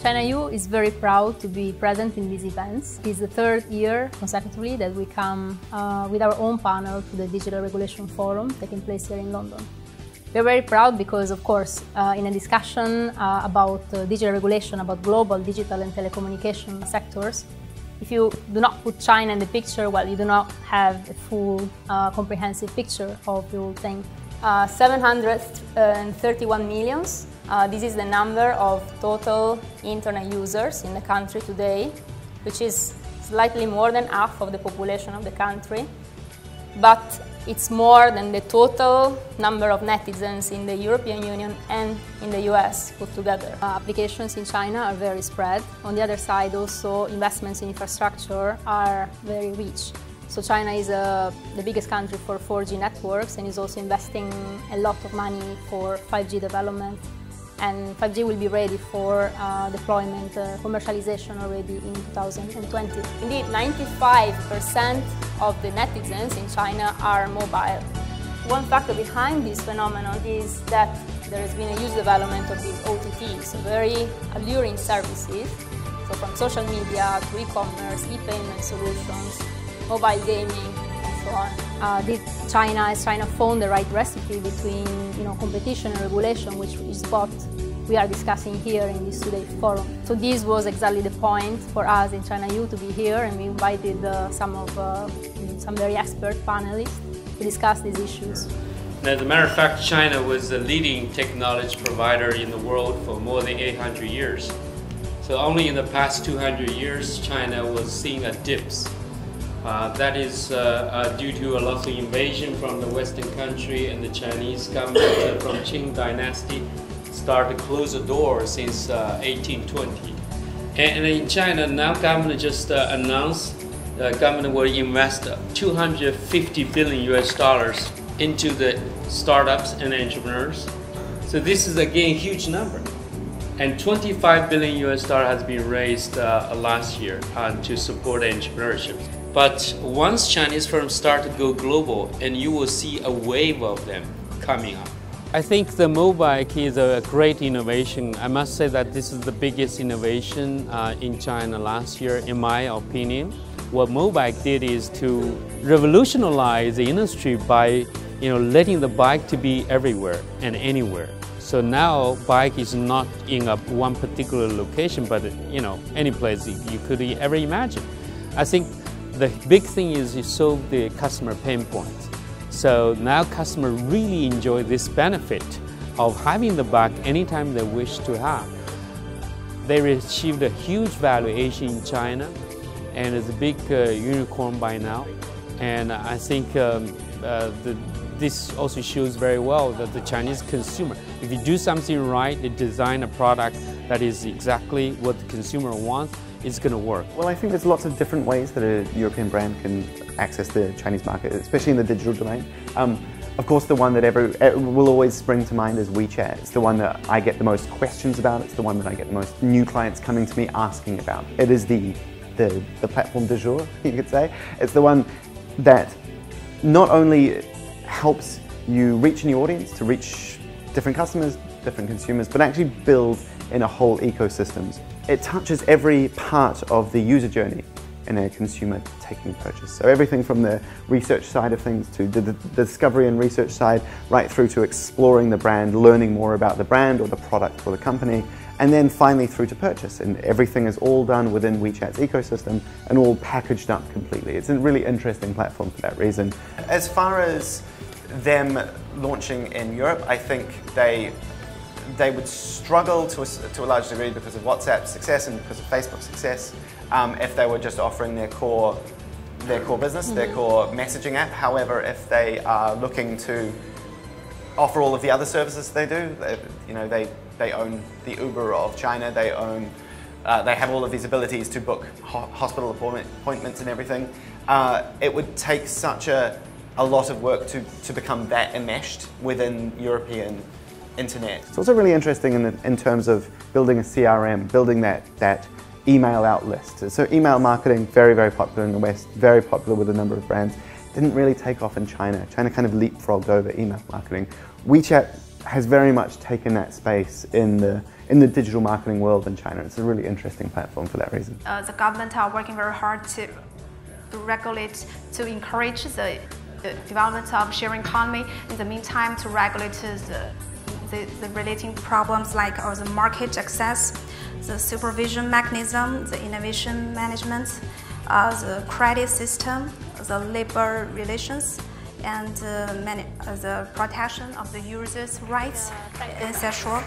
ChinaEU is very proud to be present in these events. It's the third year consecutively that we come with our own panel to the Digital Regulation Forum taking place here in London. We're very proud because, of course, in a discussion about digital regulation, about global digital and telecommunication sectors, if you do not put China in the picture, well, you do not have a full, comprehensive picture of the whole thing. 731 millions. This is the number of total internet users in the country today, which is slightly more than half of the population of the country. But it's more than the total number of netizens in the European Union and in the US put together. Applications in China are very spread. On the other side, also, investments in infrastructure are very rich. So China is the biggest country for 4G networks and is also investing a lot of money for 5G development. And 5G will be ready for deployment, commercialization already in 2020. Indeed, 95% of the netizens in China are mobile. One factor behind this phenomenon is that there has been a huge development of these OTTs, very alluring services, so from social media to e-commerce, e-payment solutions, mobile gaming, and so on. Has China found the right recipe between competition and regulation, which is what we are discussing here in this today's forum. So this was exactly the point for us in ChinaEU to be here, and we invited some very expert panelists to discuss these issues. As a matter of fact, China was the leading technology provider in the world for more than 800 years. So only in the past 200 years, China was seeing a dips. That is due to a lot of invasion from the Western country, and the Chinese government from Qing dynasty started to close the door since 1820. And in China, now government just announced the government will invest $250 billion into the startups and entrepreneurs. So this is again a huge number. And $25 billion has been raised last year to support entrepreneurship. But once Chinese firms start to go global, and you will see a wave of them coming up. I think the mobile key is a great innovation. I must say that this is the biggest innovation in China last year, in my opinion. What mobile did is to revolutionize the industry by letting the bike to be everywhere and anywhere. So now bike is not in one particular location, but any place you could ever imagine. I think the big thing is you solve the customer pain points. So now customers really enjoy this benefit of having the bike anytime they wish to have. They achieved a huge valuation in China, and it's a big unicorn by now. And I think this also shows very well that the Chinese consumer, if you do something right, you design a product that is exactly what the consumer wants, it's going to work. Well, I think there's lots of different ways that a European brand can access the Chinese market, especially in the digital domain. Of course, the one that will always spring to mind is WeChat. It's the one that I get the most questions about. It's the one that I get the most new clients coming to me asking about. It is the platform du jour, you could say. It's the one that not only helps you reach a new audience, to reach different customers, different consumers, but actually build in a whole ecosystem. It touches every part of the user journey in a consumer taking purchase. So everything from the research side of things to the discovery and research side, right through to exploring the brand, learning more about the brand or the product or the company, and then finally through to purchase. And everything is all done within WeChat's ecosystem and all packaged up completely. It's a really interesting platform for that reason. As far as them launching in Europe, I think they would struggle to a large degree because of WhatsApp's success and because of Facebook's success if they were just offering their core business, their core messaging app. However, if they are looking to offer all of the other services they do, they own the Uber of China, they have all of these abilities to book hospital appointments and everything. It would take such a lot of work to become that enmeshed within European internet. It's also really interesting in terms of building a CRM, building that email out list. So email marketing, very, very popular in the West, very popular with a number of brands. Didn't really take off in China. China kind of leapfrogged over email marketing. WeChat has very much taken that space in the in the digital marketing world in China. It's a really interesting platform for that reason. The government are working very hard to regulate, to encourage the development of sharing economy. In the meantime, to regulate the relating problems like the market access, the supervision mechanism, the innovation management, the credit system, the labor relations, and the protection of the users' rights, etc.